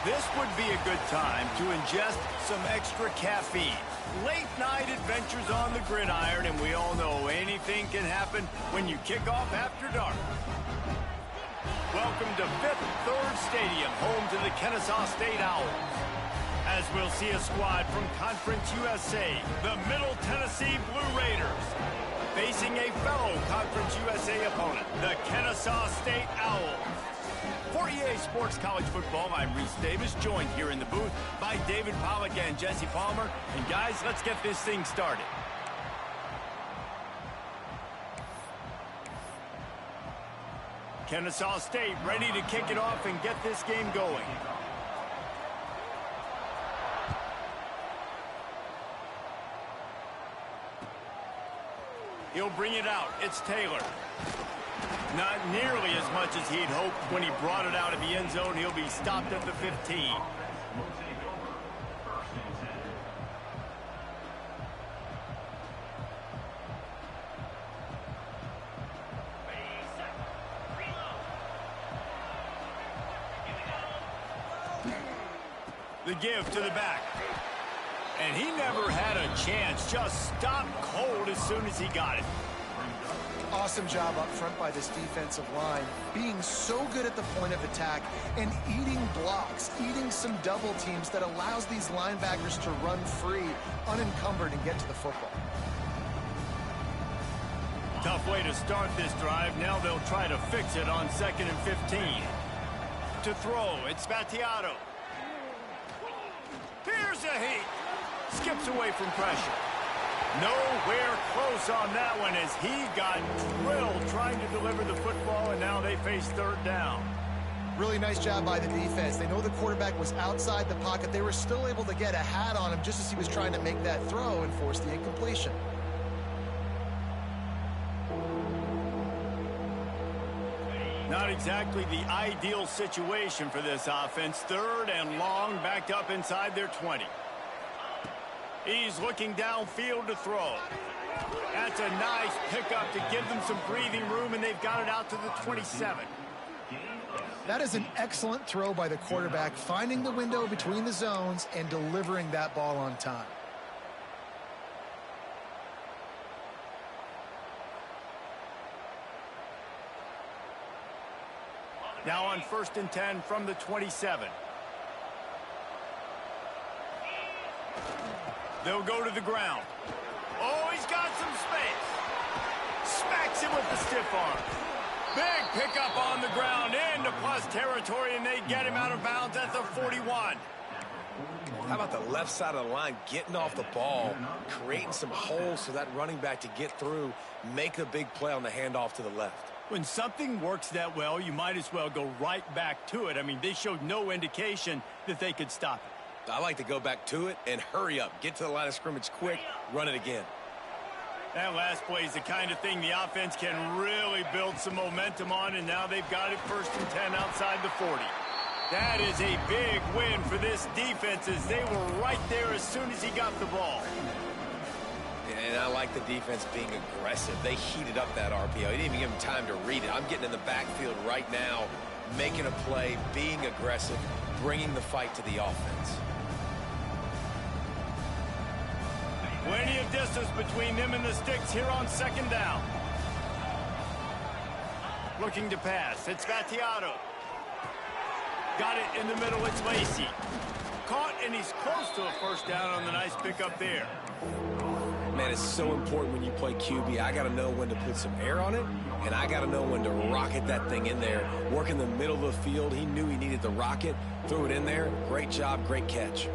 This would be a good time to ingest some extra caffeine. Late night adventures on the gridiron, and we all know anything can happen when you kick off after dark. Welcome to Fifth Third Stadium, home to the Kennesaw State Owls. As we'll see a squad from Conference USA, the Middle Tennessee Blue Raiders, facing a fellow Conference USA opponent, the Kennesaw State Owls. For EA Sports College Football, I'm Reese Davis, joined here in the booth by David Pollack and Jesse Palmer. And guys, let's get this thing started. Kennesaw State ready to kick it off and get this game going. He'll bring it out. It's Taylor. Not nearly as much as he'd hoped when he brought it out of the end zone. He'll be stopped at the 15. The give to the back. And he never had a chance. Just stopped cold as soon as he got it. Awesome job up front by this defensive line, being so good at the point of attack and eating blocks, eating some double teams that allows these linebackers to run free, unencumbered, and get to the football. Tough way to start this drive. Now they'll try to fix it on 2nd and 15. To throw, it's Battiato. Here's a heat. Skips away from pressure. Nowhere close on that one as he got drilled trying to deliver the football, and now they face third down. Really nice job by the defense. They know the quarterback was outside the pocket. They were still able to get a hat on him just as he was trying to make that throw and force the incompletion. Not exactly the ideal situation for this offense. Third and long, backed up inside their 20. He's looking downfield to throw. That's a nice pickup to give them some breathing room, and they've got it out to the 27. That is an excellent throw by the quarterback, finding the window between the zones and delivering that ball on time. Now on 1st and 10 from the 27. They'll go to the ground. Oh, he's got some space. Smacks him with the stiff arm. Big pickup on the ground into plus territory, and they get him out of bounds at the 41. How about the left side of the line getting off the ball, creating some holes for that running back to get through, make a big play on the handoff to the left. When something works that well, you might as well go right back to it. I mean, they showed no indication that they could stop it. I like to go back to it and hurry up. Get to the line of scrimmage quick, run it again. That last play is the kind of thing the offense can really build some momentum on, and now they've got it 1st and 10 outside the 40. That is a big win for this defense as they were right there as soon as he got the ball. And I like the defense being aggressive. They heated up that RPO. He didn't even give him time to read it. I'm getting in the backfield right now, making a play, being aggressive, bringing the fight to the offense. Plenty of distance between them and the sticks here on 2nd down. Looking to pass. It's Battiato. Got it in the middle. It's Lacey. Caught, and he's close to a 1st down on the nice pickup there. Man, it's so important when you play QB. I got to know when to put some air on it, and I got to know when to rocket that thing in there. Work in the middle of the field. He knew he needed the rocket. Threw it in there. Great job. Great catch.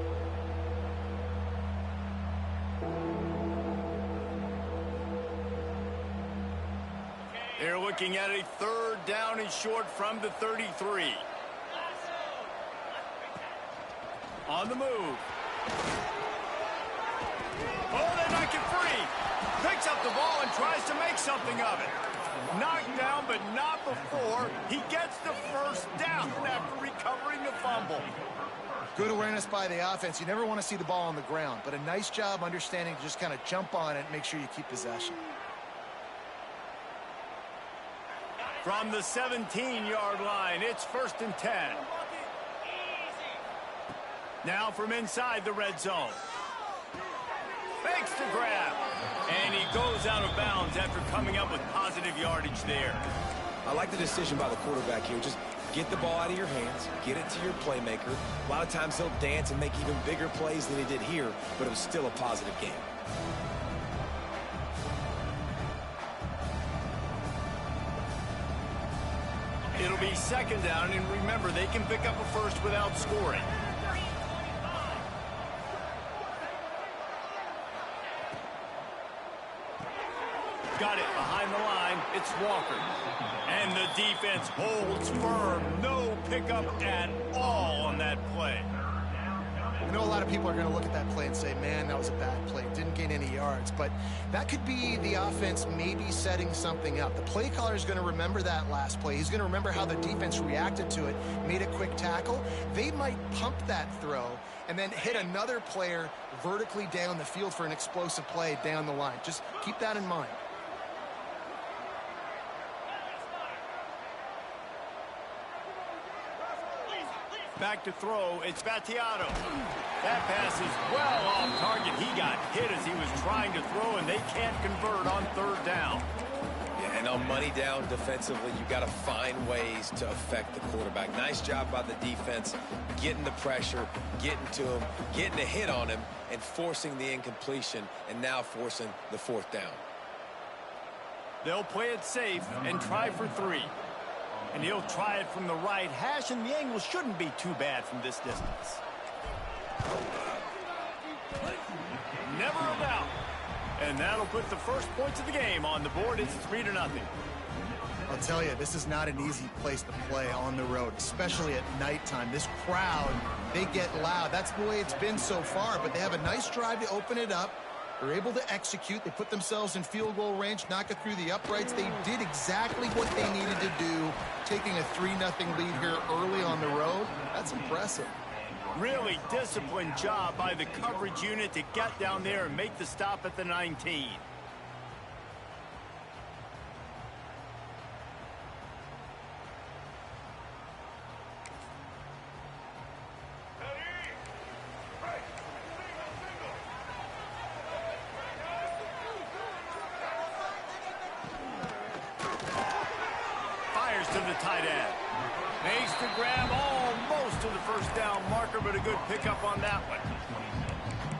They're looking at a 3rd down and short from the 33. On the move. Oh, they knock it free. Picks up the ball and tries to make something of it. Knocked down, but not before he gets the 1st down after recovering the fumble. Good awareness by the offense. You never want to see the ball on the ground, but a nice job understanding to just kind of jump on it and make sure you keep possession. From the 17-yard line, it's 1st and 10. Now from inside the red zone. Fakes to grab. And he goes out of bounds after coming up with positive yardage there. I like the decision by the quarterback here. Just get the ball out of your hands, get it to your playmaker. A lot of times he'll dance and make even bigger plays than he did here, but it was still a positive game. It'll be second down, and remember, they can pick up a first without scoring. Got it behind the line. It's Walker. And the defense holds firm. No pickup at all on that play. I know a lot of people are going to look at that play and say, man, that was a bad play. Didn't gain any yards. But that could be the offense maybe setting something up. The play caller is going to remember that last play. He's going to remember how the defense reacted to it, made a quick tackle. They might pump that throw and then hit another player vertically down the field for an explosive play down the line. Just keep that in mind. Back to throw, it's Battiato. That pass is well off target. He got hit as he was trying to throw, and they can't convert on third down. Yeah, and on money down defensively, you got to find ways to affect the quarterback. Nice job by the defense, getting the pressure, getting to him, getting a hit on him, and forcing the incompletion, and now forcing the fourth down. They'll play it safe and try for 3. And he'll try it from the right hash, and the angle shouldn't be too bad from this distance. Never a doubt. And that'll put the first points of the game on the board. It's 3-0. I'll tell you, this is not an easy place to play on the road, especially at nighttime. This crowd, they get loud. That's the way it's been so far, but they have a nice drive to open it up. They're able to execute. They put themselves in field goal range, knock it through the uprights. They did exactly what they needed to do, taking a 3-0 lead here early on the road. That's impressive. Really disciplined job by the coverage unit to get down there and make the stop at the 19. To the tight end. Makes the grab almost to the first down marker, but a good pickup on that one.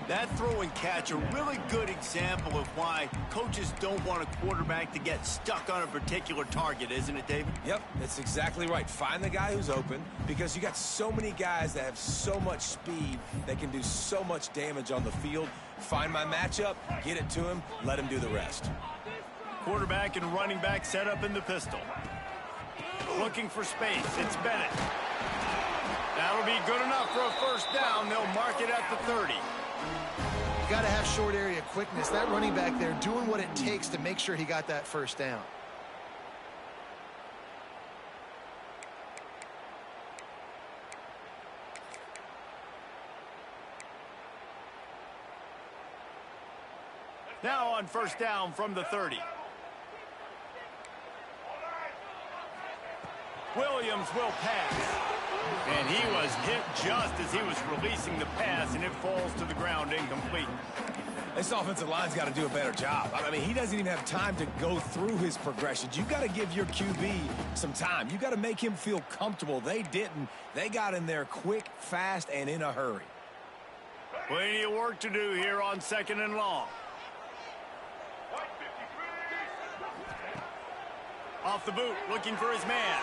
That throw and catch, a really good example of why coaches don't want a quarterback to get stuck on a particular target, isn't it, David? Yep, that's exactly right. Find the guy who's open, because you got so many guys that have so much speed that can do so much damage on the field. Find my matchup, get it to him, let him do the rest. Quarterback and running back set up in the pistol. Looking for space. It's Bennett. That'll be good enough for a first down. They'll mark it at the 30. You got to have short area quickness. That running back there doing what it takes to make sure he got that first down. Now on first down from the 30. Williams will pass. And he was hit just as he was releasing the pass, and it falls to the ground incomplete. This offensive line's got to do a better job. I mean, he doesn't even have time to go through his progressions. You've got to give your QB some time. You've got to make him feel comfortable. They didn't. They got in there quick, fast, and in a hurry. Plenty of work to do here on 2nd and long. Off the boot, looking for his man.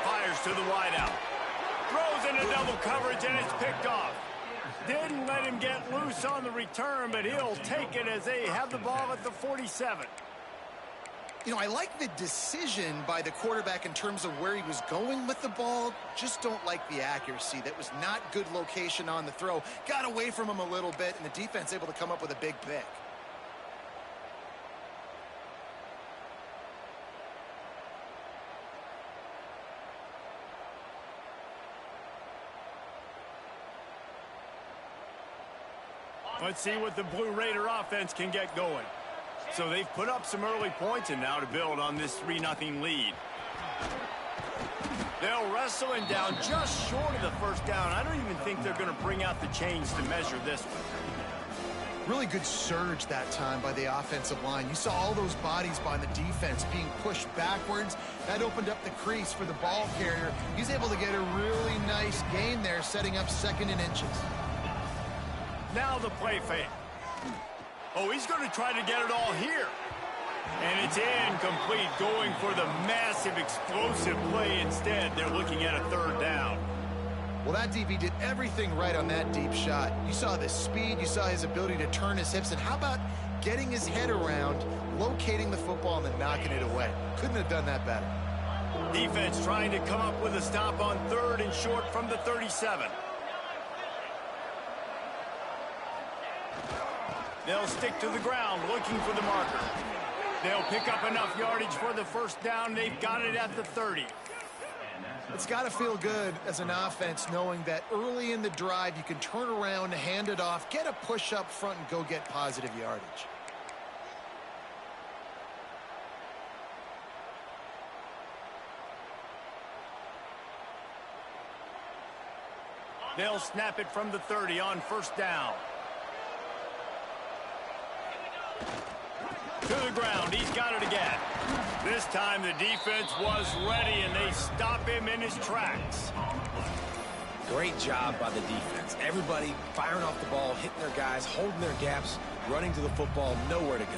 Fires to the wideout. Throws into double coverage, and it's picked off. Didn't let him get loose on the return, but he'll take it as they have the ball at the 47. You know, I like the decision by the quarterback in terms of where he was going with the ball. Just don't like the accuracy. That was not good location on the throw. Got away from him a little bit, and the defense able to come up with a big pick. Let's see what the Blue Raider offense can get going. So they've put up some early points, and now to build on this 3-0 lead. They'll wrestle him down just short of the first down. I don't even think they're going to bring out the chains to measure this one. Really good surge that time by the offensive line. You saw all those bodies by the defense being pushed backwards. That opened up the crease for the ball carrier. He's able to get a really nice gain there, setting up 2nd and inches. Now the play fake. Oh, he's going to try to get it all here. And it's incomplete, going for the massive, explosive play instead. They're looking at a 3rd down. Well, that DB did everything right on that deep shot. You saw the speed, you saw his ability to turn his hips, and how about getting his head around, locating the football, and then knocking it away? Couldn't have done that better. Defense trying to come up with a stop on 3rd and short from the 37. They'll stick to the ground looking for the marker. They'll pick up enough yardage for the 1st down. They've got it at the 30. It's got to feel good as an offense knowing that early in the drive you can turn around, hand it off, get a push up front, and go get positive yardage. They'll snap it from the 30 on 1st down. To the ground, he's got it again. This time the defense was ready, and they stop him in his tracks. Great job by the defense. Everybody firing off the ball, hitting their guys, holding their gaps, running to the football, nowhere to go.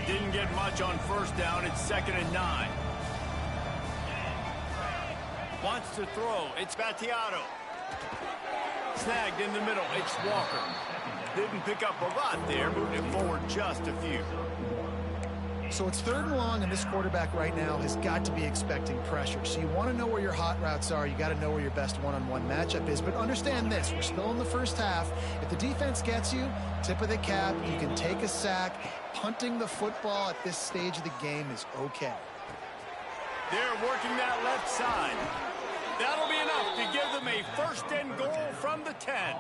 Didn't get much on 1st down. It's 2nd and 9. Wants to throw. It's Battiato. Snagged in the middle. It's Walker. Didn't pick up a lot there. Moved it forward just a few. So it's 3rd and long, and this quarterback right now has got to be expecting pressure. So you want to know where your hot routes are. You got to know where your best one-on-one matchup is. But understand this. We're still in the 1st half. If the defense gets you, tip of the cap, you can take a sack. Punting the football at this stage of the game is okay. They're working that left side. That'll be enough to give them a 1st and goal from the 10.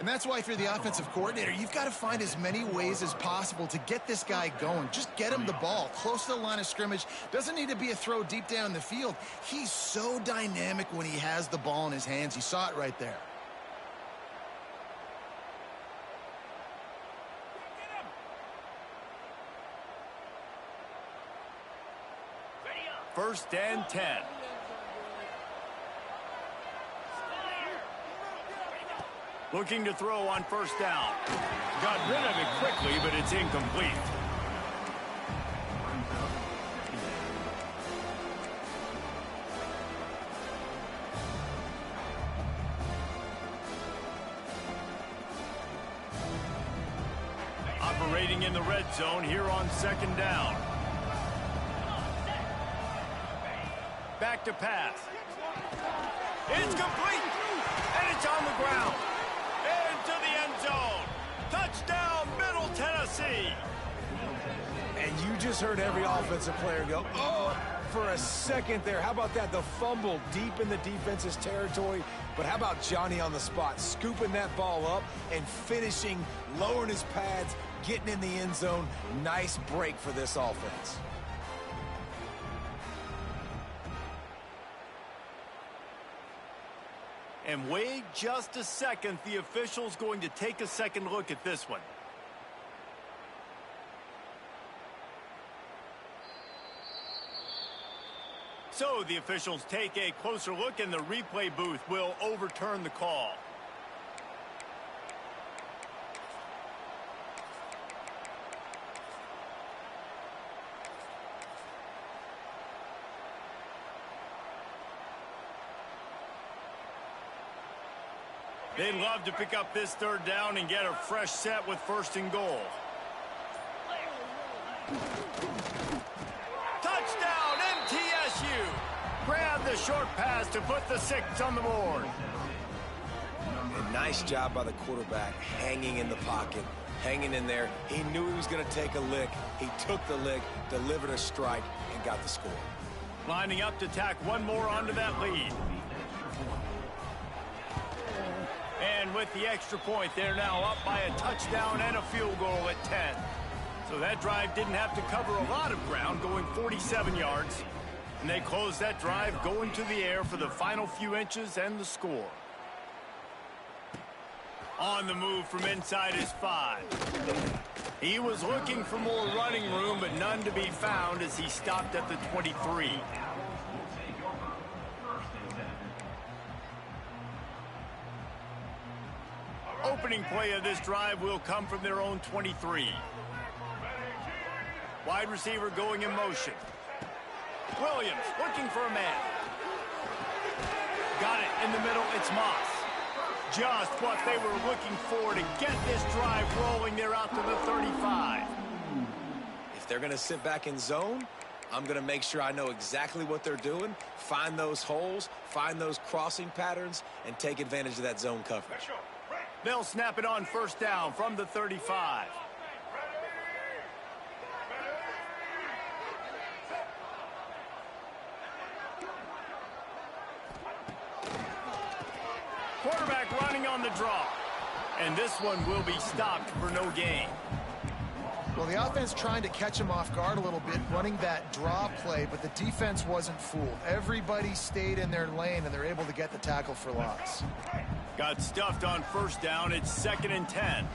And that's why if you're the offensive coordinator, you've got to find as many ways as possible to get this guy going. Just get him the ball close to the line of scrimmage. Doesn't need to be a throw deep down the field. He's so dynamic when he has the ball in his hands. You saw it right there. First and 10. Looking to throw on 1st down. Got rid of it quickly, but it's incomplete. Operating in the red zone here on 2nd down. Back to pass. It's complete, and it's on the ground. Into the end zone. Touchdown, Middle Tennessee. And you just heard every offensive player go, oh, for a second there. How about that? The fumble deep in the defense's territory. But how about Johnny on the spot, scooping that ball up and finishing, lowering his pads, getting in the end zone. Nice break for this offense. And wait just a second. The official's going to take a second look at this one. So the officials take a closer look, and the replay booth will overturn the call. They'd love to pick up this 3rd down and get a fresh set with 1st and goal. Touchdown, MTSU! Grab the short pass to put the 6 on the board. And nice job by the quarterback, hanging in the pocket, hanging in there. He knew he was going to take a lick. He took the lick, delivered a strike, and got the score. Lining up to tack one more onto that lead. And in with the extra point. They're now up by a touchdown and a field goal at 10. So that drive didn't have to cover a lot of ground, going 47 yards. And they closed that drive going to the air for the final few inches and the score. On the move from inside his 5. He was looking for more running room, but none to be found as he stopped at the 23. Opening play of this drive will come from their own 23. Wide receiver going in motion. Williams looking for a man. Got it in the middle. It's Moss. Just what they were looking for to get this drive rolling. They're out to the 35. If they're going to sit back in zone, I'm going to make sure I know exactly what they're doing, find those holes, find those crossing patterns, and take advantage of that zone coverage. They'll snap it on first down from the 35. Quarterback running on the draw. And this one will be stopped for no gain. Well, the offense trying to catch him off guard a little bit, running that draw play, but the defense wasn't fooled. Everybody stayed in their lane, and they're able to get the tackle for loss. Got stuffed on first down. It's 2nd and 10.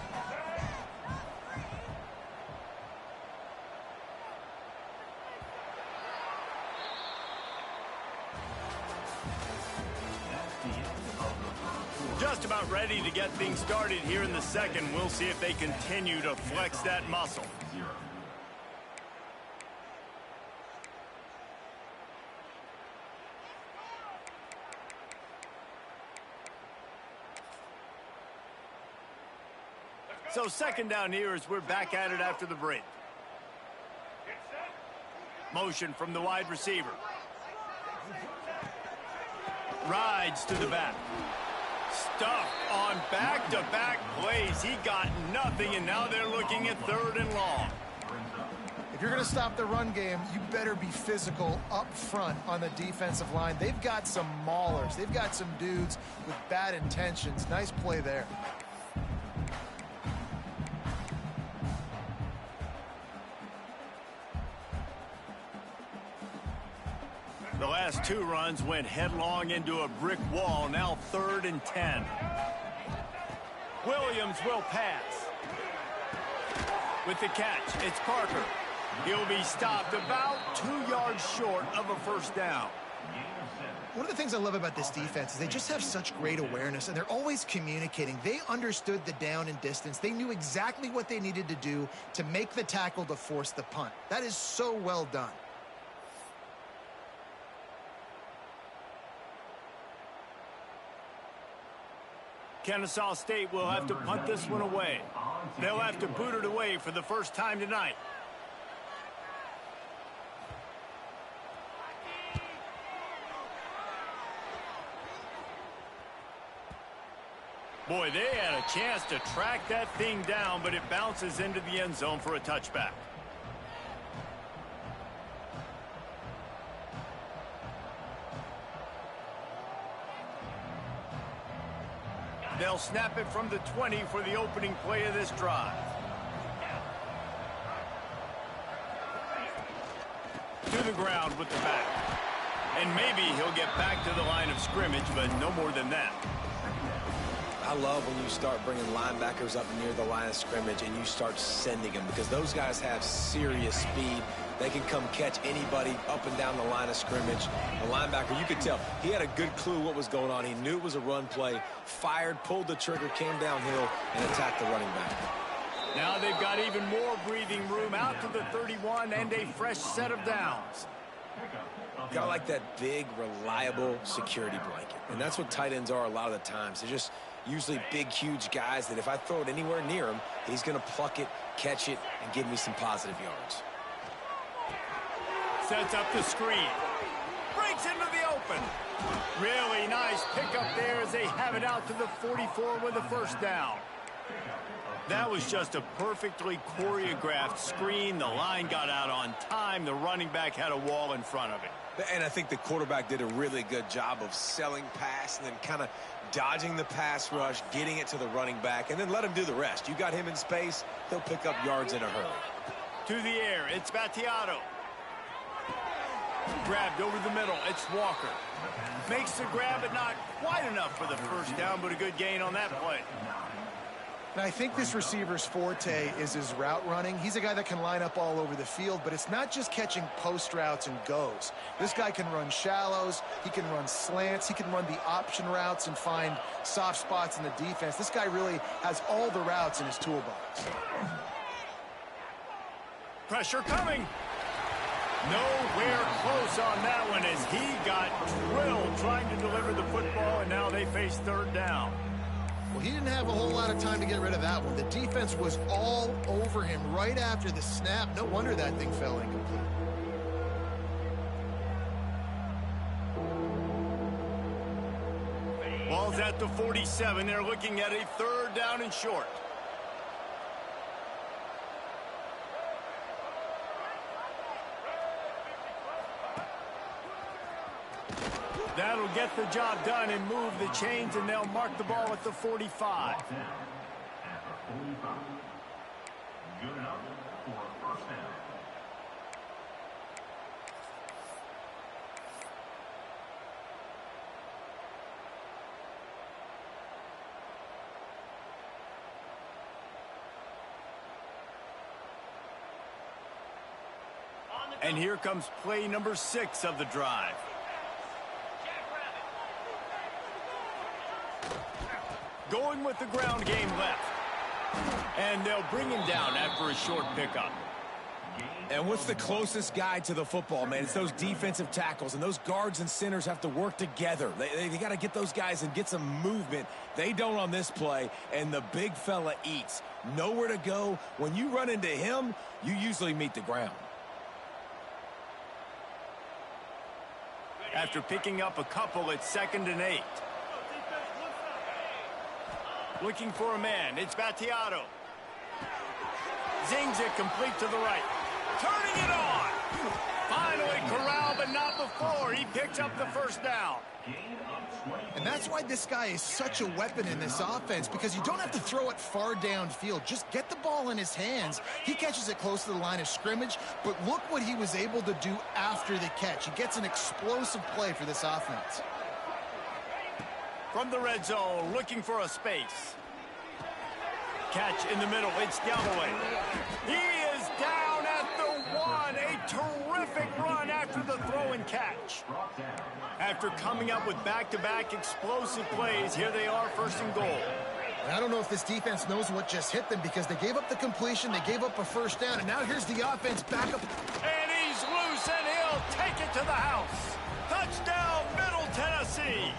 Just about ready to get things started here in the second. We'll see if they continue to flex that muscle. So 2nd down here as we're back at it after the break. Motion from the wide receiver. Rides to the back. Stuffed on back-to-back plays. He got nothing, and now they're looking at 3rd and long. If you're going to stop the run game, you better be physical up front on the defensive line. They've got some maulers. They've got some dudes with bad intentions. Nice play there. The last 2 runs went headlong into a brick wall. Now 3rd and 10. Williams will pass. With the catch, it's Parker. He'll be stopped about 2 yards short of a first down. One of the things I love about this defense is they just have such great awareness, and they're always communicating. They understood the down and distance. They knew exactly what they needed to do to make the tackle to force the punt. That is so well done. Kennesaw State will have to punt this one away. They'll have to boot it away for the first time tonight. Boy, they had a chance to track that thing down, but it bounces into the end zone for a touchback. They'll snap it from the 20 for the opening play of this drive. To the ground with the back. And maybe he'll get back to the line of scrimmage, but no more than that. I love when you start bringing linebackers up near the line of scrimmage and you start sending them, because those guys have serious speed. They can come catch anybody up and down the line of scrimmage. The linebacker, you could tell, he had a good clue what was going on. He knew it was a run play, fired, pulled the trigger, came downhill, and attacked the running back. Now they've got even more breathing room out to the 31 and a fresh set of downs. Got like that big, reliable security blanket. And that's what tight ends are a lot of the times. They're just usually big, huge guys that if I throw it anywhere near him, he's going to pluck it, catch it, and give me some positive yards. Sets up the screen. Breaks into the open. Really nice pickup there as they have it out to the 44 with a first down. That was just a perfectly choreographed screen. The line got out on time. The running back had a wall in front of it. And I think the quarterback did a really good job of selling pass and then kind of dodging the pass rush, getting it to the running back, and then let him do the rest. You got him in space, he'll pick up yards in a hurry. To the air, it's Battiato. Grabbed over the middle, it's Walker. Makes the grab, but not quite enough for the first down, but a good gain on that play. And I think this receiver's forte is his route running. He's a guy that can line up all over the field, but it's not just catching post routes and goes. This guy can run shallows, he can run slants, he can run the option routes and find soft spots in the defense. This guy really has all the routes in his toolbox. Pressure coming. Nowhere close on that one as he got drilled trying to deliver the football, and now they face third down. Well, he didn't have a whole lot of time to get rid of that one. The defense was all over him right after the snap. No wonder that thing fell incomplete. Ball's at the 47. They're looking at a third down and short. That'll get the job done and move the chains, and they'll mark the ball at the 45. Good enough for a first down. And here comes play number 6 of the drive. Going with the ground game left. And they'll bring him down after a short pickup. And what's the closest guy to the football, man? It's those defensive tackles, and those guards and centers have to work together. They got to get those guys and get some movement. They don't on this play, and the big fella eats. Nowhere to go. When you run into him, you usually meet the ground. After picking up a couple, it's 2nd and 8. Looking for a man. It's Battiato. Zings it complete to the right. Turning it on. Finally corralled, but not before. He picks up the first down. And that's why this guy is such a weapon in this offense, because you don't have to throw it far downfield. Just get the ball in his hands. He catches it close to the line of scrimmage, but look what he was able to do after the catch. He gets an explosive play for this offense. From the red zone, looking for a space. Catch in the middle, it's Galloway. He is down at the 1. A terrific run after the throw and catch. After coming up with back-to-back explosive plays, here they are, 1st and goal. And I don't know if this defense knows what just hit them, because they gave up the completion, they gave up a first down, and now here's the offense back up. And he's loose, and he'll take it to the house. Touchdown, Middle Tennessee.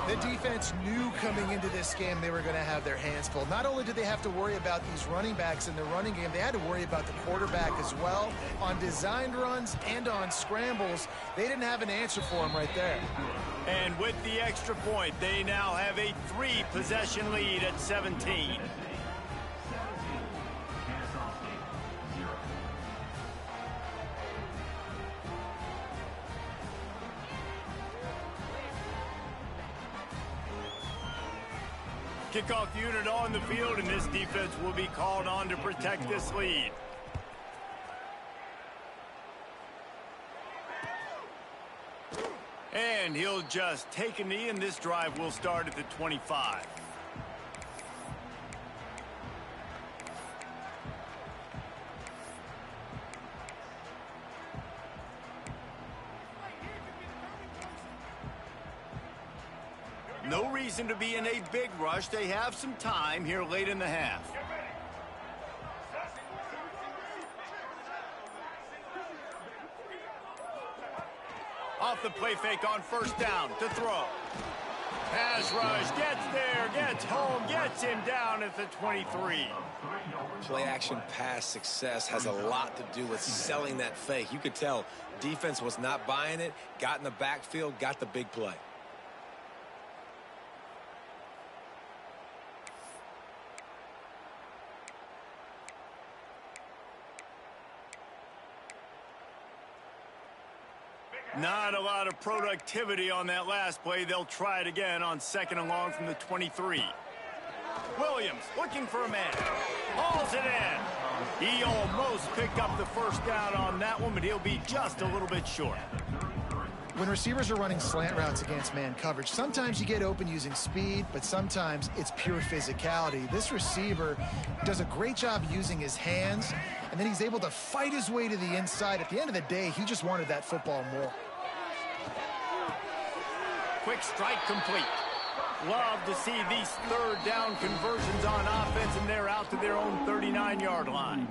The defense knew coming into this game they were going to have their hands full. Not only did they have to worry about these running backs in the running game, they had to worry about the quarterback as well. On designed runs and on scrambles, they didn't have an answer for him right there. And with the extra point, they now have a 3-possession lead at 17. Kickoff unit on the field, and this defense will be called on to protect this lead. And he'll just take a knee, and this drive will start at the 25. No reason to be in a big rush. They have some time here late in the half. Off the play fake on 1st down to throw. Pass rush, gets there, gets home, gets him down at the 23. Play action pass success has a lot to do with selling that fake. You could tell defense was not buying it, got in the backfield, got the big play. Not a lot of productivity on that last play. They'll try it again on 2nd and long from the 23. Williams looking for a man. Hauls it in. He almost picked up the first down on that one, but he'll be just a little bit short. When receivers are running slant routes against man coverage, sometimes you get open using speed, but sometimes it's pure physicality. This receiver does a great job using his hands, and then he's able to fight his way to the inside. At the end of the day, he just wanted that football more. Quick strike complete. Love to see these 3rd down conversions on offense, and they're out to their own 39-yard line.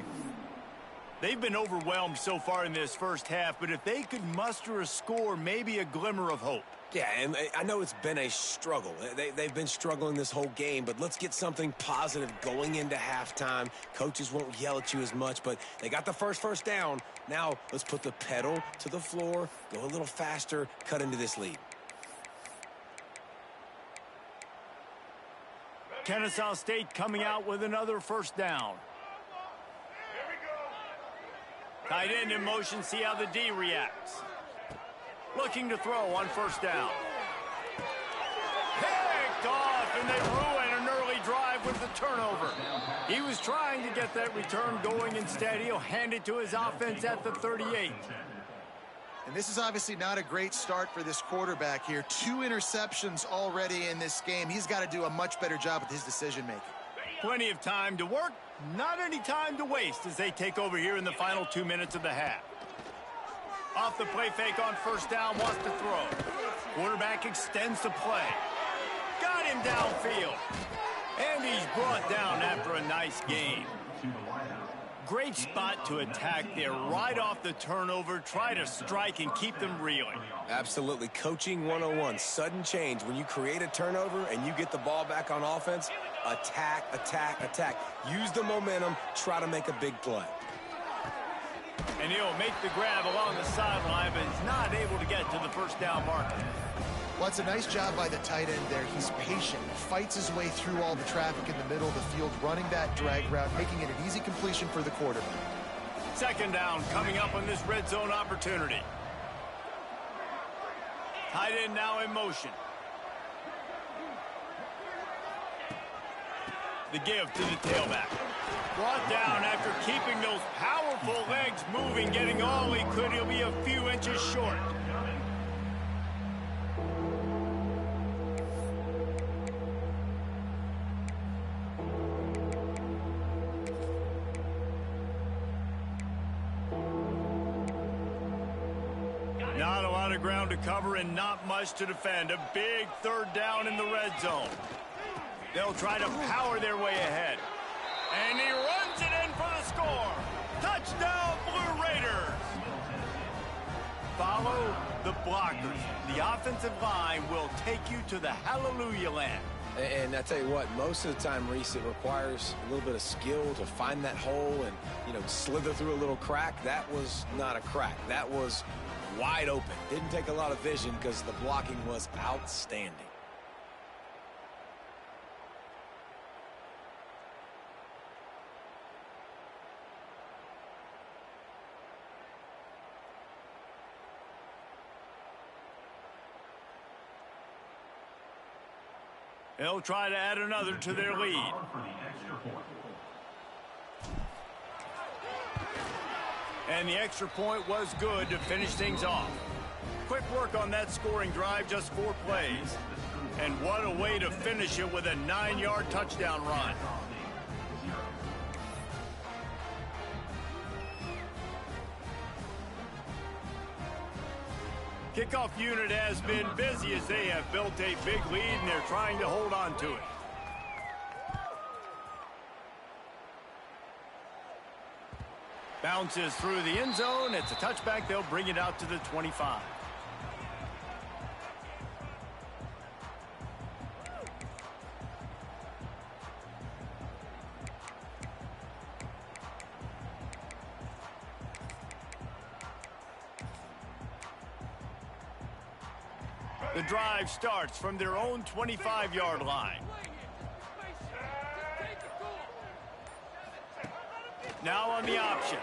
They've been overwhelmed so far in this first half, but if they could muster a score, maybe a glimmer of hope. Yeah, and I know it's been a struggle. They've been struggling this whole game, but let's get something positive going into halftime. Coaches won't yell at you as much, but they got the first down. Now let's put the pedal to the floor, go a little faster, cut into this lead. Kennesaw State coming out with another 1st down. Tight end in motion, see how the D reacts. Looking to throw on 1st down. Picked off, and they ruin an early drive with the turnover. He was trying to get that return going. Instead, he'll hand it to his offense at the 38. And this is obviously not a great start for this quarterback here. 2 interceptions already in this game. He's got to do a much better job with his decision-making. Plenty of time to work, not any time to waste as they take over here in the final 2 minutes of the half. Off the play fake on 1st down, wants to throw. Quarterback extends the play. Got him downfield. And he's brought down after a nice game. Great spot to attack there right off the turnover. Try to strike and keep them reeling. Absolutely. Coaching 101. Sudden change. When you create a turnover and you get the ball back on offense, attack, attack, attack. Use the momentum. Try to make a big play. And he'll make the grab along the sideline, but he's not able to get to the 1st down marker. Well, it's a nice job by the tight end there. He's patient, fights his way through all the traffic in the middle of the field, running that drag route, making it an easy completion for the quarterback. 2nd down coming up on this red zone opportunity. Tight end now in motion. The give to the tailback. Brought down after keeping those powerful legs moving, getting all he could. He'll be a few inches short. Not a lot of ground to cover and not much to defend. A big 3rd down in the red zone. They'll try to power their way ahead. And he runs it in for the score. Touchdown, Blue Raiders. Follow the blockers. The offensive line will take you to the hallelujah land. And I tell you what, most of the time, Reese, it requires a little bit of skill to find that hole and, slither through a little crack. That was not a crack. That was wide open. Didn't take a lot of vision because the blocking was outstanding. They'll try to add another to their lead. And the extra point was good to finish things off. Quick work on that scoring drive, just 4 plays. And what a way to finish it with a 9-yard touchdown run. Kickoff unit has been busy as they have built a big lead and they're trying to hold on to it. Bounces through the end zone. It's a touchback. They'll bring it out to the 25. The drive starts from their own 25-yard line. Now on the option.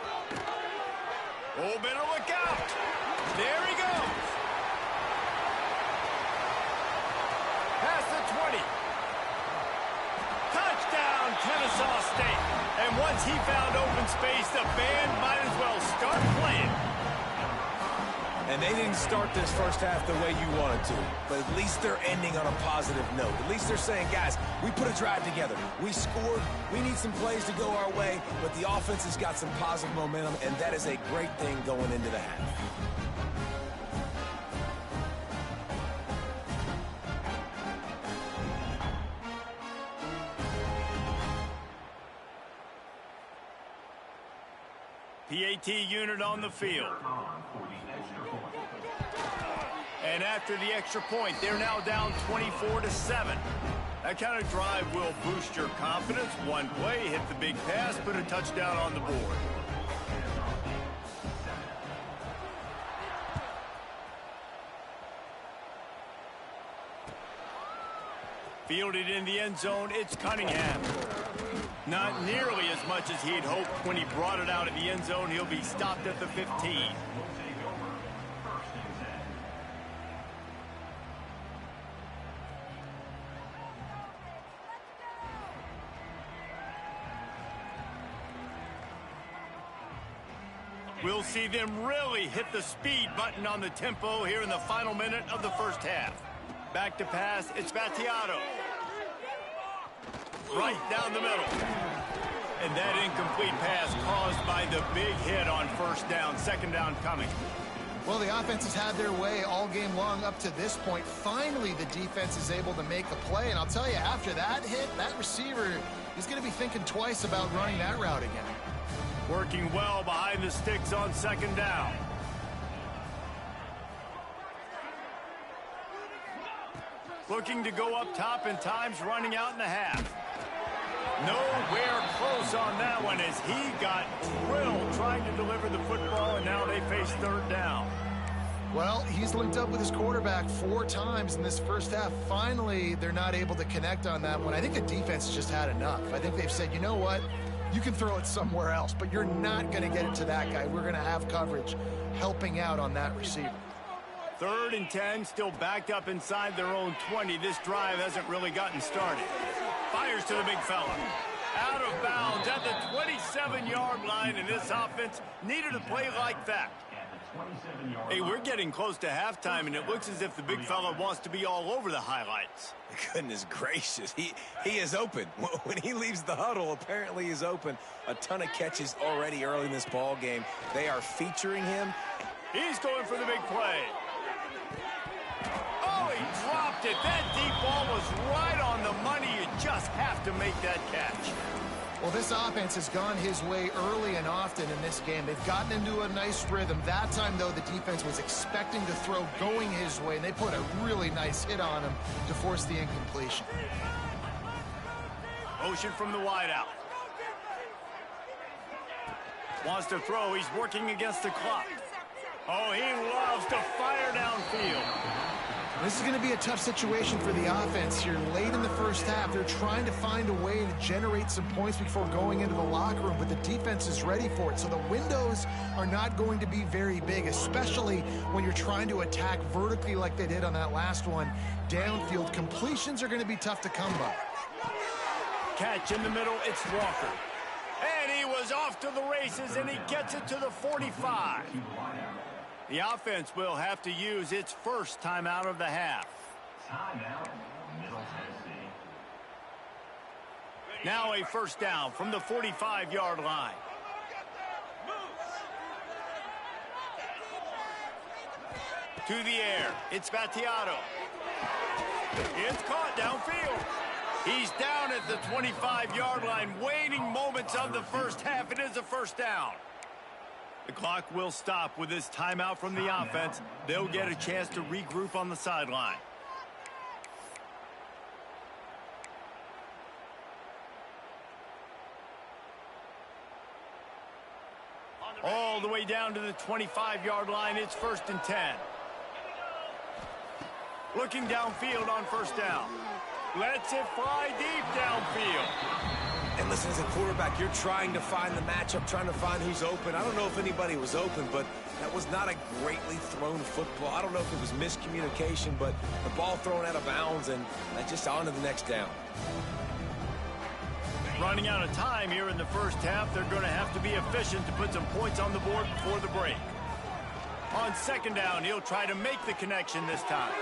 Oh, better look out. There he goes. Kennesaw State. And once he found open space, the band might as well start playing. And they didn't start this first half the way you wanted to, but at least they're ending on a positive note. At least they're saying, guys, we put a drive together. We scored. We need some plays to go our way, but the offense has got some positive momentum, and that is a great thing going into the half. PAT unit on the field. And after the extra point, they're now down 24-7. That kind of drive will boost your confidence. One play, hit the big pass, put a touchdown on the board. Fielded in the end zone, it's Cunningham. Not nearly as much as he'd hoped when he brought it out of the end zone. He'll be stopped at the 15. We'll see them really hit the speed button on the tempo here in the final minute of the first half. Back to pass, it's Battiato. Right down the middle. And that incomplete pass caused by the big hit on first down. Second down coming. Well, the offense has had their way all game long up to this point. Finally, the defense is able to make a play. And I'll tell you, after that hit, that receiver is going to be thinking twice about running that route again. Working well behind the sticks on second down. Looking to go up top, and time's running out in the half. Nowhere close on that one as he got drilled trying to deliver the football, and now they face third down. Well, he's linked up with his quarterback 4 times in this first half. Finally, they're not able to connect on that one. I think the defense just had enough. I think they've said, you know what? You can throw it somewhere else, but you're not going to get it to that guy. We're going to have coverage helping out on that receiver. 3rd and 10, still backed up inside their own 20. This drive hasn't really gotten started. Fires to the big fella. Out of bounds at the 27-yard line, and this offense needed a play like that. Hey, we're getting close to halftime, and it looks as if the big fella wants to be all over the highlights. Goodness gracious, he is open. When he leaves the huddle, apparently he's open. A ton of catches already early in this ball game. They are featuring him. He's going for the big play. Oh, he dropped it. That deep ball was right on the money. You just have to make that catch. Well, this offense has gone his way early and often in this game. They've gotten into a nice rhythm. That time, though, the defense was expecting to throw going his way, and they put a really nice hit on him to force the incompletion. Motion from the wideout. Wants to throw. He's working against the clock. Oh, he loves to fire downfield. This is going to be a tough situation for the offense here. Late in the first half, they're trying to find a way to generate some points before going into the locker room, but the defense is ready for it. So the windows are not going to be very big, especially when you're trying to attack vertically like they did on that last one. Downfield completions are going to be tough to come by. Catch in the middle, it's Walker. And he was off to the races, and he gets it to the 45. The offense will have to use its first timeout of the half. Timeout, Middle Tennessee. Now a first down from the 45-yard line. To the air, it's Battiato. It's caught downfield. He's down at the 25-yard line, waiting moments of the first half. It is a first down. The clock will stop with this timeout from the offense. They'll get a chance to regroup on the sideline. All the way down to the 25-yard line. It's 1st and 10. Looking downfield on first down. Lets it fly deep downfield. And listen, as a quarterback, you're trying to find the matchup, trying to find who's open. I don't know if anybody was open, but that was not a greatly thrown football. I don't know if it was miscommunication, but the ball thrown out of bounds, and just on to the next down. Running out of time here in the first half, they're going to have to be efficient to put some points on the board before the break. On second down, he'll try to make the connection this time.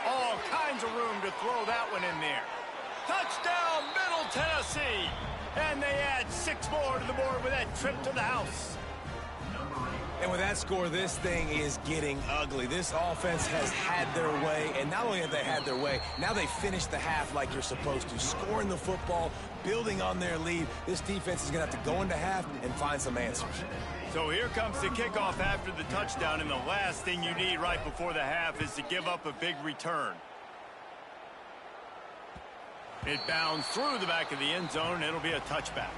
All kinds of room to throw that one in there. Touchdown, Middle Tennessee! And they add 6 more to the board with that trip to the house. And with that score, this thing is getting ugly. This offense has had their way, and not only have they had their way, now they finished the half like you're supposed to, scoring the football, building on their lead. This defense is going to have to go into half and find some answers. So here comes the kickoff after the touchdown, and the last thing you need right before the half is to give up a big return. It bounds through the back of the end zone, and it'll be a touchback.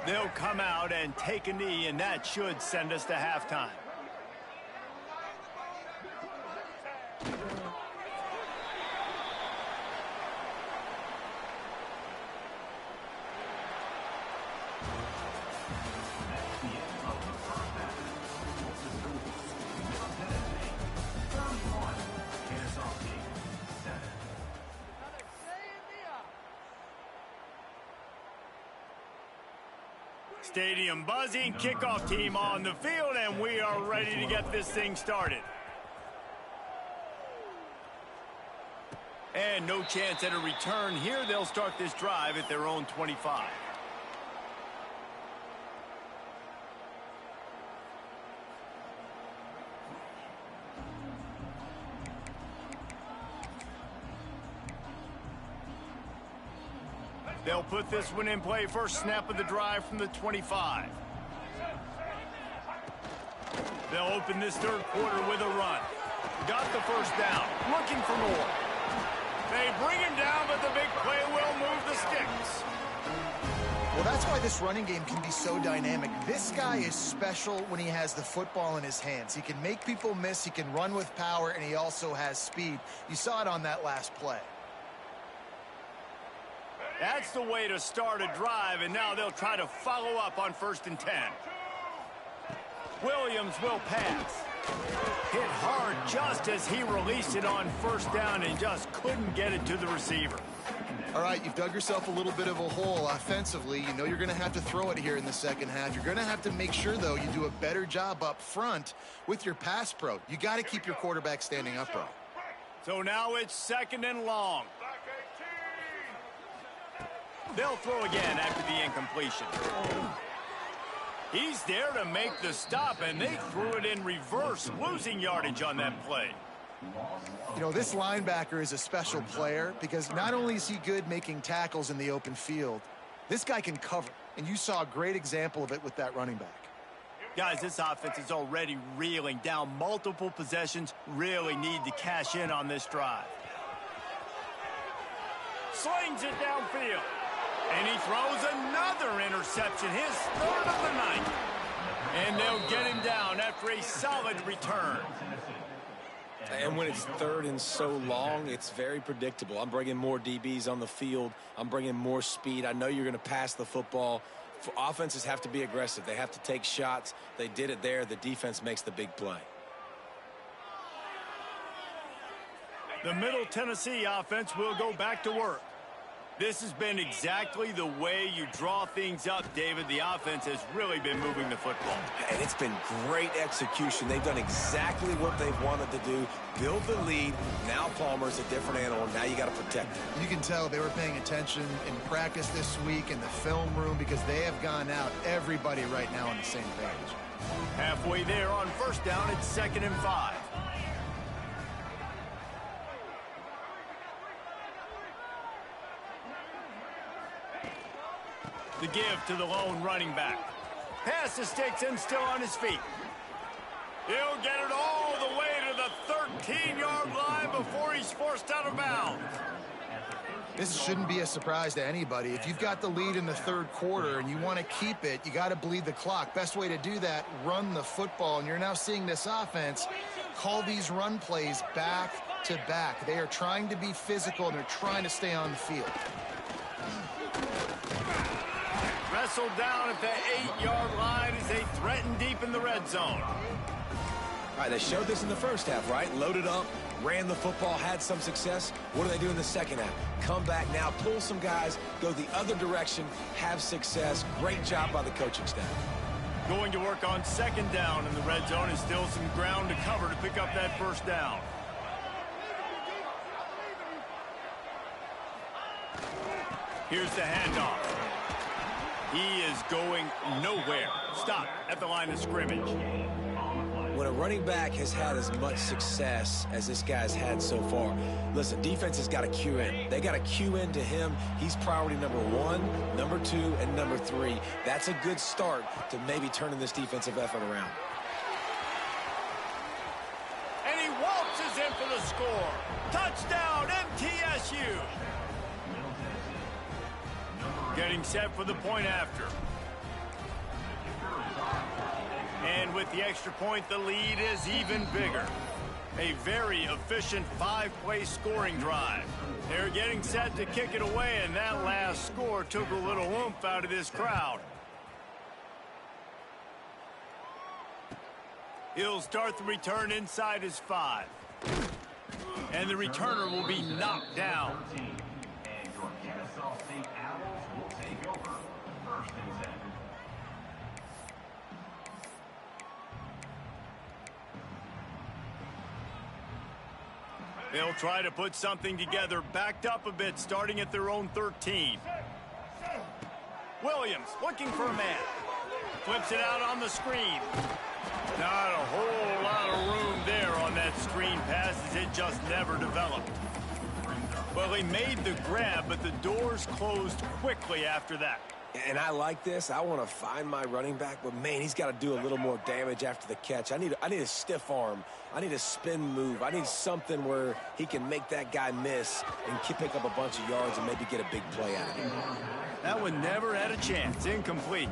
They'll come out and take a knee, and that should send us to halftime. Stadium buzzing, kickoff team on the field, and we are ready to get this thing started. And no chance at a return here. They'll start this drive at their own 25. They'll put this one in play. First snap of the drive from the 25. They'll open this third quarter with a run. Got the first down. Looking for more. They bring him down, but the big play will move the sticks. Well, that's why this running game can be so dynamic. This guy is special when he has the football in his hands. He can make people miss, he can run with power, and he also has speed. You saw it on that last play. That's the way to start a drive, and now they'll try to follow up on 1st and 10. Williams will pass. Hit hard just as he released it on first down and just couldn't get it to the receiver. All right, you've dug yourself a little bit of a hole offensively. You know you're going to have to throw it here in the second half. You're going to have to make sure, though, you do a better job up front with your pass pro. You got to keep your quarterback standing upright. So now it's 2nd and long. They'll throw again after the incompletion. He's there to make the stop, and they threw it in reverse, losing yardage on that play. You know, this linebacker is a special player because not only is he good making tackles in the open field, this guy can cover, and you saw a great example of it with that running back. Guys, this offense is already reeling down multiple possessions, really need to cash in on this drive. Slings it downfield. And he throws another interception, his 3rd of the night. And they'll get him down after a solid return. And when it's 3rd and so long, it's very predictable. I'm bringing more DBs on the field. I'm bringing more speed. I know you're going to pass the football. Offenses have to be aggressive. They have to take shots. They did it there. The defense makes the big play. The Middle Tennessee offense will go back to work. This has been exactly the way you draw things up, David. The offense has really been moving the football. And it's been great execution. They've done exactly what they've wanted to do. Build the lead. Now Palmer's a different animal. Now you got to protect him. You can tell they were paying attention in practice this week in the film room because they have gone out, everybody right now on the same page. Halfway there on first down, it's 2nd and 5. The give to the lone running back. Pass the sticks and still on his feet. He'll get it all the way to the 13-yard line before he's forced out of bounds. This shouldn't be a surprise to anybody. If you've got the lead in the 3rd quarter and you want to keep it, you got to bleed the clock. Best way to do that, run the football. And you're now seeing this offense call these run plays back to back. They are trying to be physical and they're trying to stay on the field. whistle down at the 8-yard line as they threaten deep in the red zone. All right, they showed this in the first half, right? Loaded up, ran the football, had some success. What do they do in the second half? Come back now, pull some guys, go the other direction, have success. Great job by the coaching staff. Going to work on second down in the red zone is still some ground to cover to pick up that first down. Here's the handoff. He is going nowhere. Stop at the line of scrimmage. When a running back has had as much success as this guy's had so far, listen, defense has got to cue in. They got to cue in to him. He's priority number 1, number 2, and number 3. That's a good start to maybe turning this defensive effort around. And he waltzes in for the score. Touchdown, MTSU. Getting set for the point after. And with the extra point, the lead is even bigger. A very efficient 5-play scoring drive. They're getting set to kick it away, and that last score took a little oomph out of this crowd. He'll start the return inside his 5. And the returner will be knocked down. And your Kennesaw State Owls will take over first and 10. They'll try to put something together, backed up a bit, starting at their own 13. Williams looking for a man. Flips it out on the screen. Not a whole lot of room there on that screen pass as it just never developed. Well, he made the grab, but the doors closed quickly after that. And I like this. I want to find my running back, but, man, he's got to do a little more damage after the catch. I need a stiff arm. I need a spin move. I need something where he can make that guy miss and pick up a bunch of yards and maybe get a big play out of it. That one never had a chance. Incomplete.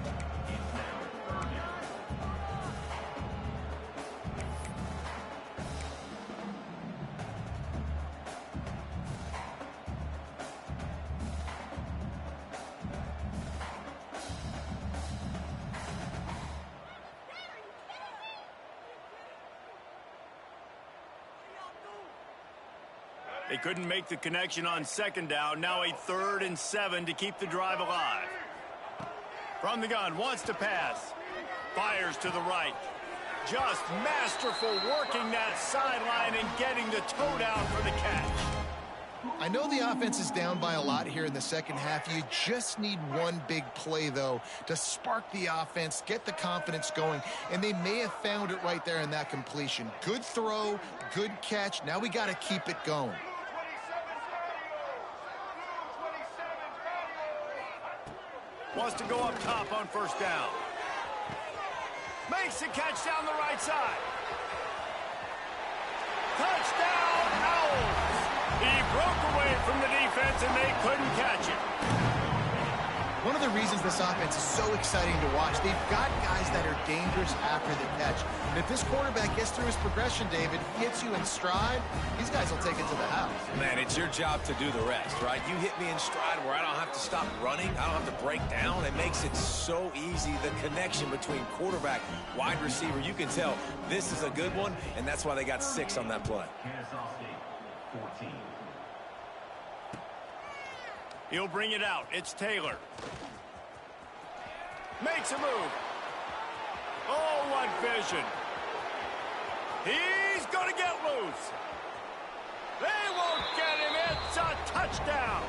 They couldn't make the connection on second down. Now a 3rd and 7 to keep the drive alive. From the gun, wants to pass. Fires to the right. Just masterful working that sideline and getting the toe down for the catch. I know the offense is down by a lot here in the second half. You just need one big play, though, to spark the offense, get the confidence going, and they may have found it right there in that completion. Good throw, good catch. Now we got to keep it going. Wants to go up top on first down. Makes the catch down the right side. Touchdown, Owls! He broke away from the defense and they couldn't catch it. One of the reasons this offense is so exciting to watch, they've got guys that are dangerous after the catch. And if this quarterback gets through his progression, David, hits you in stride, these guys will take it to the house. Man, it's your job to do the rest, right? You hit me in stride where I don't have to stop running. I don't have to break down. It makes it so easy. The connection between quarterback, wide receiver, you can tell this is a good one, and that's why they got 6 on that play. Kennesaw State, 14. He'll bring it out. It's Taylor. Makes a move. Oh, what vision. He's going to get loose. They won't get him. It's a touchdown.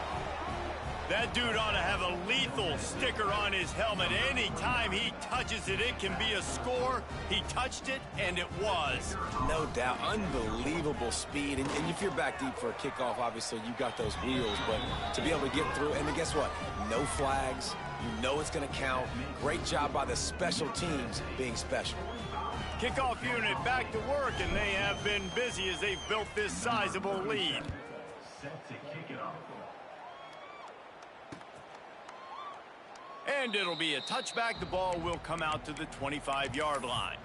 That dude ought to have a lethal sticker on his helmet. Anytime he touches it, it can be a score. He touched it, and it was. No doubt. Unbelievable speed. And if you're back deep for a kickoff, obviously you got those wheels. But to be able to get through, and then guess what? No flags. You know it's going to count. Great job by the special teams being special. Kickoff unit back to work, and they have been busy as they've built this sizable lead. Set to kick it off. And it'll be a touchback. The ball will come out to the 25-yard line.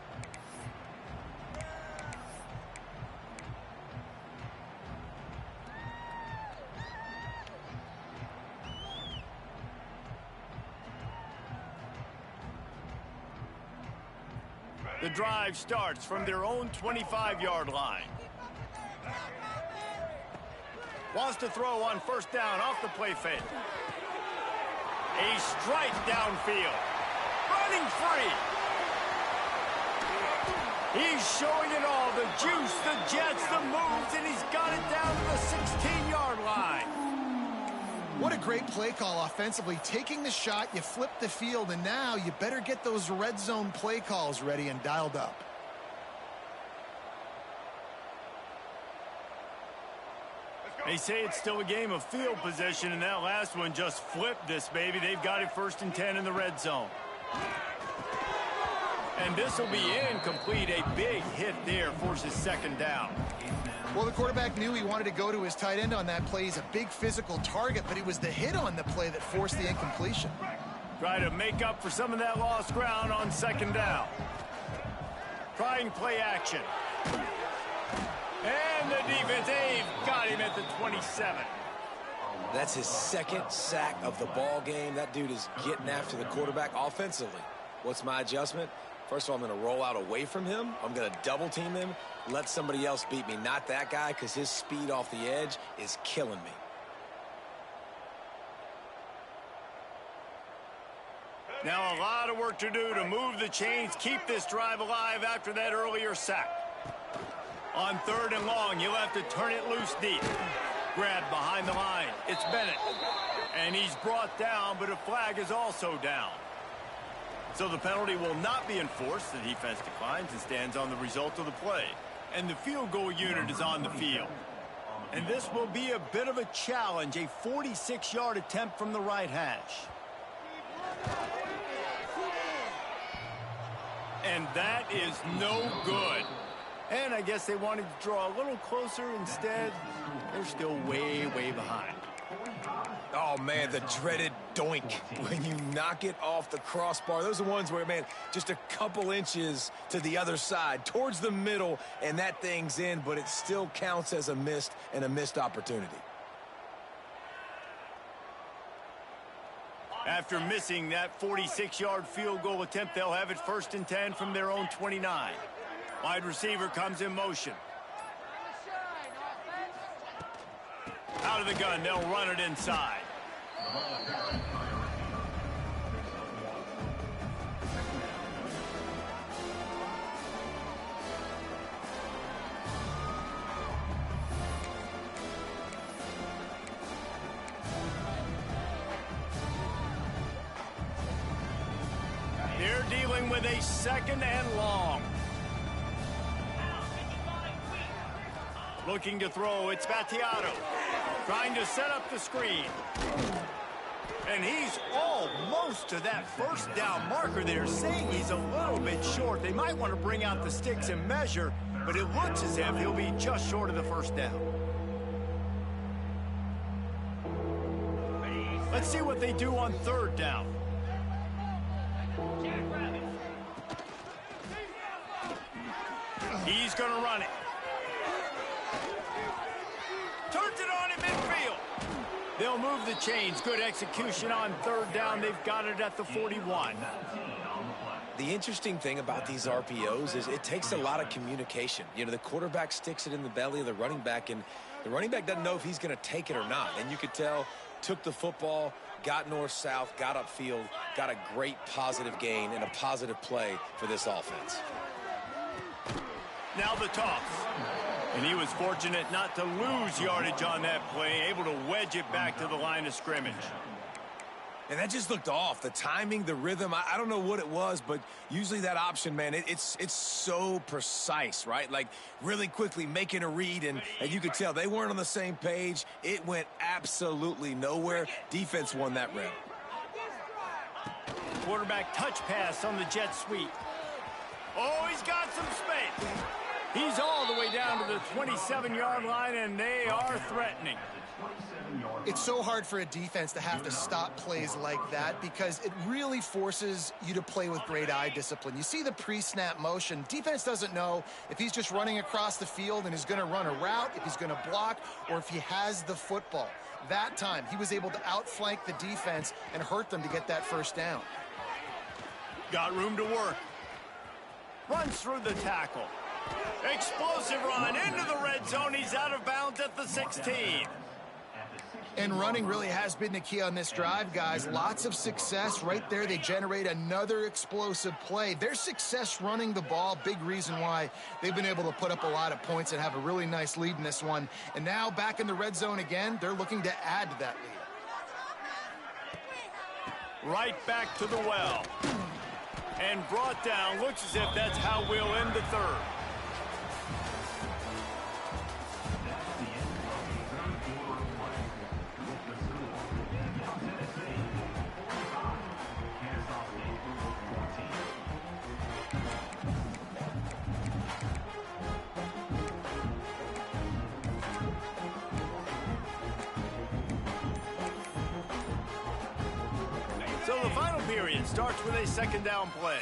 The drive starts from their own 25-yard line. Wants to throw on first down off the play fake. A strike downfield. Running free. He's showing it all. The juice, the jets, the moves, and he's got it down to the 16-yard line. What a great play call offensively. Taking the shot, you flip the field, and now you better get those red zone play calls ready and dialed up. They say it's still a game of field position, and that last one just flipped this baby. They've got it 1st and 10 in the red zone. And this will be incomplete. A big hit there forces 2nd down. Well, the quarterback knew he wanted to go to his tight end on that play. He's a big physical target, but it was the hit on the play that forced the incompletion. Try to make up for some of that lost ground on 2nd down. Trying play action. And the defense, they've got him at the 27. That's his 2nd sack of the ball game. That dude is getting after the quarterback offensively. What's my adjustment? First of all, I'm going to roll out away from him. I'm going to double team him. Let somebody else beat me, not that guy, because his speed off the edge is killing me. Now a lot of work to do to move the chains, keep this drive alive after that earlier sack. On 3rd and long, you'll have to turn it loose deep. Grab behind the line. It's Bennett. And he's brought down, but a flag is also down. So the penalty will not be enforced. The defense declines and stands on the result of the play. And the field goal unit is on the field. And this will be a bit of a challenge, a 46-yard attempt from the right hash. And that is no good. And I guess they wanted to draw a little closer. Instead, they're still way, way behind. Oh, man, the dreaded doink when you knock it off the crossbar. Those are ones where, man, just a couple inches to the other side, towards the middle, and that thing's in, but it still counts as a missed opportunity. After missing that 46-yard field goal attempt, they'll have it 1st and 10 from their own 29. Wide receiver comes in motion. Out of the gun, they'll run it inside. They're dealing with a 2nd and long. Looking to throw, it's Battiato. Trying to set up the screen. And he's almost to that 1st down marker. They're saying he's a little bit short. They might want to bring out the sticks and measure, but it looks as if he'll be just short of the 1st down. Let's see what they do on 3rd down. He's going to run it. Turns it on in midfield. They'll move the chains. Good execution on 3rd down. They've got it at the 41. The interesting thing about these RPOs is it takes a lot of communication. You know, the quarterback sticks it in the belly of the running back, and the running back doesn't know if he's going to take it or not. And you could tell, took the football, got north-south, got upfield, got a great positive gain and a positive play for this offense. Now the toss. And he was fortunate not to lose yardage on that play, able to wedge it back to the line of scrimmage. And that just looked off. The timing, the rhythm, I don't know what it was, but usually that option, man, it's so precise, right? Like really quickly making a read, and you could tell they weren't on the same page. It went absolutely nowhere. Defense won that round. Quarterback touch pass on the jet sweep. Oh, he's got some space. He's all the way down to the 27-yard line, and they are threatening. It's so hard for a defense to have to stop plays like that because it really forces you to play with great eye discipline. You see the pre-snap motion. Defense doesn't know if he's just running across the field and is going to run a route, if he's going to block, or if he has the football. That time, he was able to outflank the defense and hurt them to get that 1st down. Got room to work. Runs through the tackle. Explosive run into the red zone. He's out of bounds at the 16. And running really has been the key on this drive, guys. Lots of success right there. They generate another explosive play. Their success running the ball, big reason why they've been able to put up a lot of points and have a really nice lead in this one. And now back in the red zone again, they're looking to add to that lead. Right back to the well. And brought down. Looks as if that's how we'll end the third. So the final period starts with a second down play.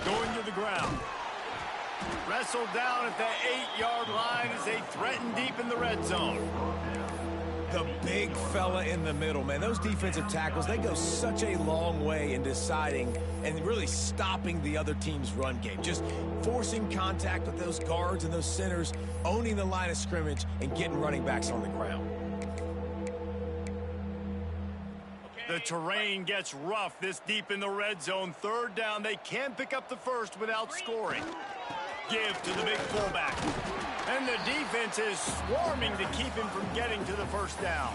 Going to the ground. Wrestled down at the 8-yard line as they threaten deep in the red zone. The big fella in the middle, man. Those defensive tackles, they go such a long way in deciding and really stopping the other team's run game. Just forcing contact with those guards and those centers, owning the line of scrimmage, and getting running backs on the ground. The terrain gets rough this deep in the red zone. Third down, they can't pick up the first without scoring. Give to the big fullback. And the defense is swarming to keep him from getting to the first down.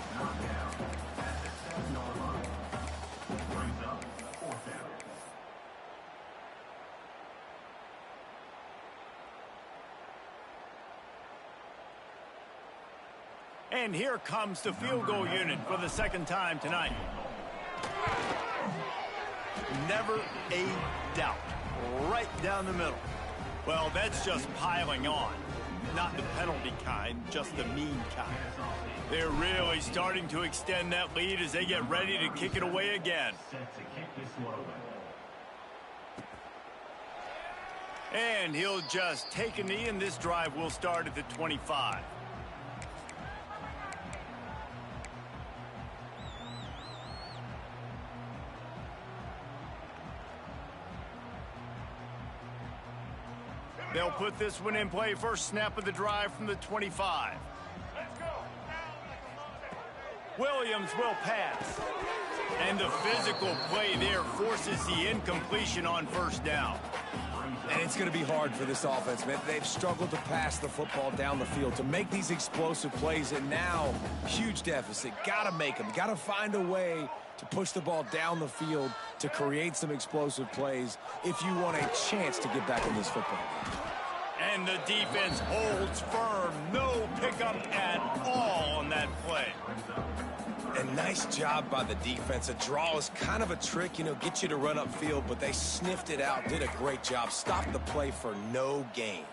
And here comes the field goal unit for the second time tonight. Never a doubt. Right down the middle. Well, that's just piling on. Not the penalty kind, just the mean kind. They're really starting to extend that lead as they get ready to kick it away again. And he'll just take a knee, and this drive will start at the 25. They'll put this one in play. First snap of the drive from the 25. Williams will pass. And the physical play there forces the incompletion on first down. And it's going to be hard for this offense, man. They've struggled to pass the football down the field to make these explosive plays, and now huge deficit. Got to make them. Got to find a way to push the ball down the field to create some explosive plays if you want a chance to get back in this football game. And the defense holds firm. No pickup at all on that play. And nice job by the defense. A draw is kind of a trick, you know, get you to run upfield, but they sniffed it out, did a great job. Stopped the play for no gain.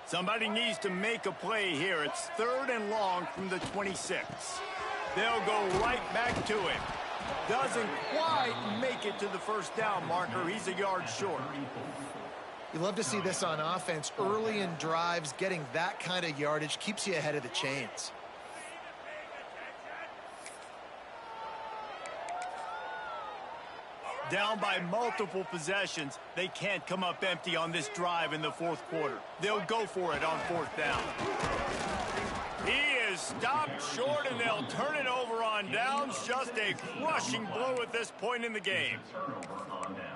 Somebody needs to make a play here. It's third and long from the 26. They'll go right back to him. Doesn't quite make it to the first down marker. He's a yard short. You love to see this on offense. Early in drives, getting that kind of yardage keeps you ahead of the chains. Down by multiple possessions, they can't come up empty on this drive in the fourth quarter. They'll go for it on fourth down. He is stopped short, and they'll turn it over on downs. Just a crushing blow at this point in the game.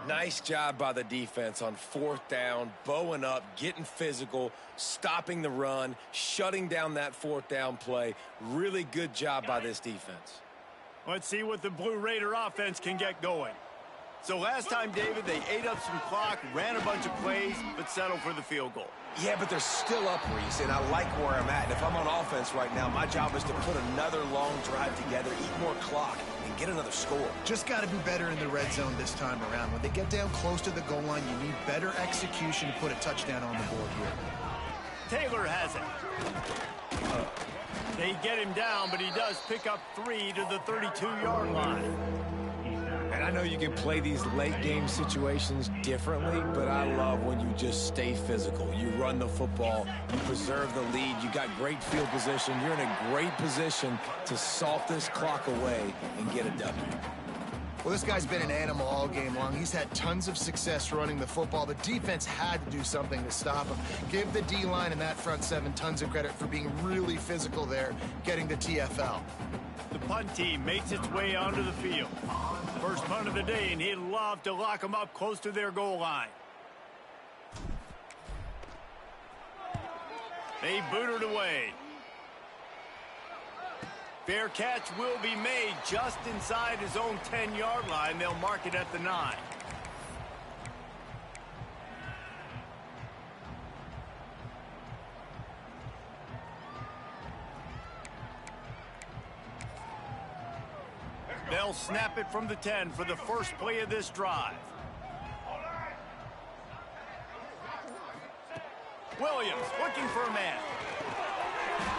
Nice job by the defense on fourth down, bowing up, getting physical, stopping the run, shutting down that fourth down play. Really good job by this defense. Let's see what the Blue Raider offense can get going. So last time, David, they ate up some clock, ran a bunch of plays, but settled for the field goal. Yeah, but they're still up, Reese, and I like where I'm at. And if I'm on offense right now, my job is to put another long drive together, eat more clock, and get another score. Just got to be better in the red zone this time around. When they get down close to the goal line, you need better execution to put a touchdown on the board here. Taylor has it. They get him down, but he does pick up 3 to the 32-yard line. And I know you can play these late game situations differently, but I love when you just stay physical. You run the football, you preserve the lead, you got great field position. You're in a great position to salt this clock away and get a W. Well, this guy's been an animal all game long. He's had tons of success running the football. The defense had to do something to stop him. Give the D-line and that front seven tons of credit for being really physical there, getting the TFL. The punt team makes its way onto the field. First punt of the day, and he'd love to lock them up close to their goal line. They boot it away. Fair catch will be made just inside his own 10-yard line. They'll mark it at the 9. They'll snap it from the 10 for the first play of this drive. Williams looking for a man.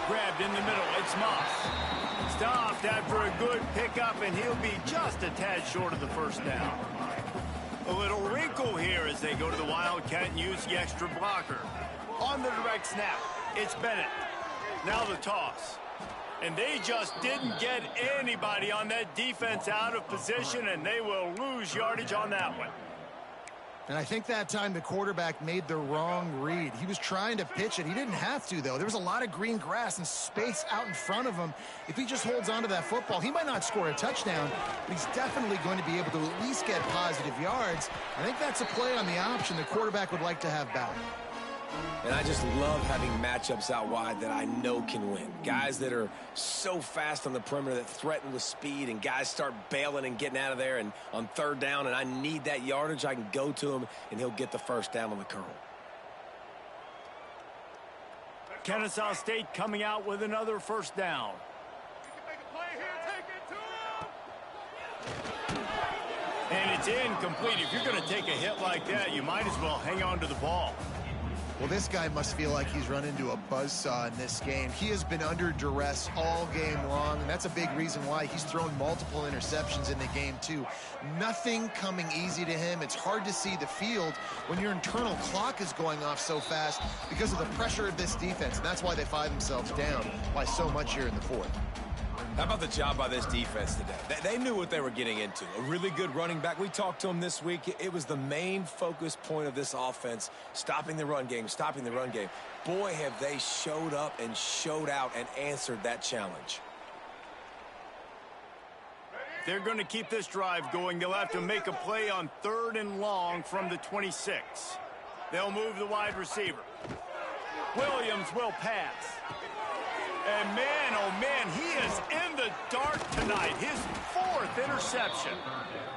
Grabbed in the middle. It's Moss. Stopped after a good pickup, and he'll be just a tad short of the first down. A little wrinkle here as they go to the Wildcat and use the extra blocker. On the direct snap, it's Bennett. Now the toss. And they just didn't get anybody on that defense out of position, and they will lose yardage on that one. And I think that time the quarterback made the wrong read. He was trying to pitch it. He didn't have to, though. There was a lot of green grass and space out in front of him. If he just holds on to that football, he might not score a touchdown, but he's definitely going to be able to at least get positive yards. I think that's a play on the option the quarterback would like to have back. And I just love having matchups out wide that I know can win. Guys that are so fast on the perimeter that threaten with speed, and guys start bailing and getting out of there, and on third down, and I need that yardage, I can go to him, and he'll get the first down on the curl. Kennesaw State coming out with another first down. And it's incomplete. If you're going to take a hit like that, you might as well hang on to the ball. Well, this guy must feel like he's run into a buzzsaw in this game. He has been under duress all game long, and that's a big reason why he's thrown multiple interceptions in the game, too. Nothing coming easy to him. It's hard to see the field when your internal clock is going off so fast because of the pressure of this defense, and that's why they find themselves down by so much here in the fourth. How about the job by this defense today? They knew what they were getting into. A really good running back. We talked to him this week. It was the main focus point of this offense, stopping the run game, stopping the run game. Boy, have they showed up and showed out and answered that challenge. They're going to keep this drive going. They'll have to make a play on 3rd and long from the 26. They'll move the wide receiver. Williams will pass. And man, oh man, he is in the dark tonight. His 4th interception.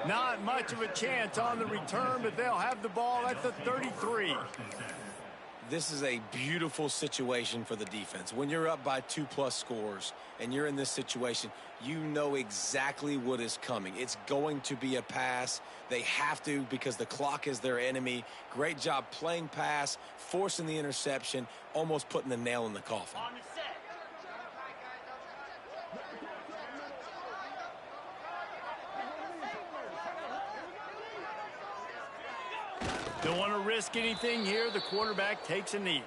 Not much of a chance on the return, but they'll have the ball at the 33. This is a beautiful situation for the defense. When you're up by 2+ scores and you're in this situation, you know exactly what is coming. It's going to be a pass. They have to because the clock is their enemy. Great job playing pass, forcing the interception, almost putting the nail in the coffin. Don't want to risk anything here. The quarterback takes a knee.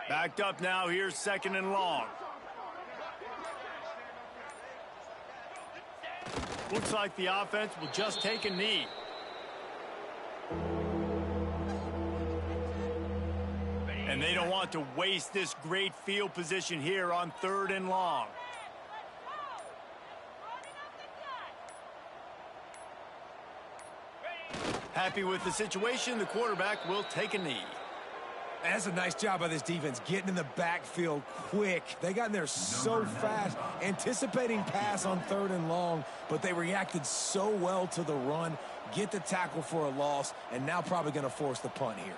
Backed up now. Here's 2nd and long. Looks like the offense will just take a knee. And they don't want to waste this great field position here on 3rd and long. Happy with the situation, the quarterback will take a knee. That's a nice job by this defense, getting in the backfield quick. They got in there so fast, anticipating pass on 3rd and long, but they reacted so well to the run, get the tackle for a loss, and now probably going to force the punt here.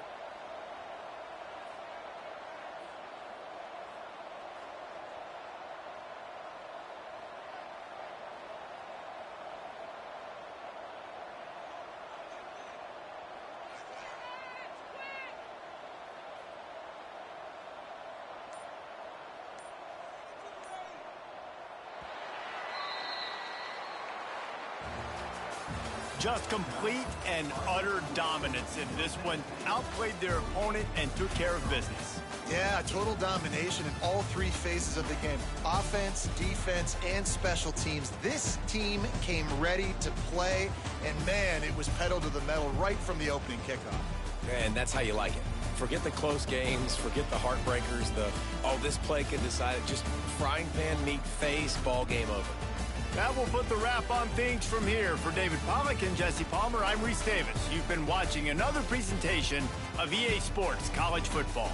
Just complete and utter dominance in this one. Outplayed their opponent and took care of business. Yeah, total domination in all three phases of the game. Offense, defense, and special teams. This team came ready to play, and man, it was pedal to the metal right from the opening kickoff. And that's how you like it. Forget the close games, forget the heartbreakers, this play could decide it. Just frying pan, meat face, ball game over. That will put the wrap on things from here. For David Pollack and Jesse Palmer, I'm Reese Davis. You've been watching another presentation of EA Sports College Football.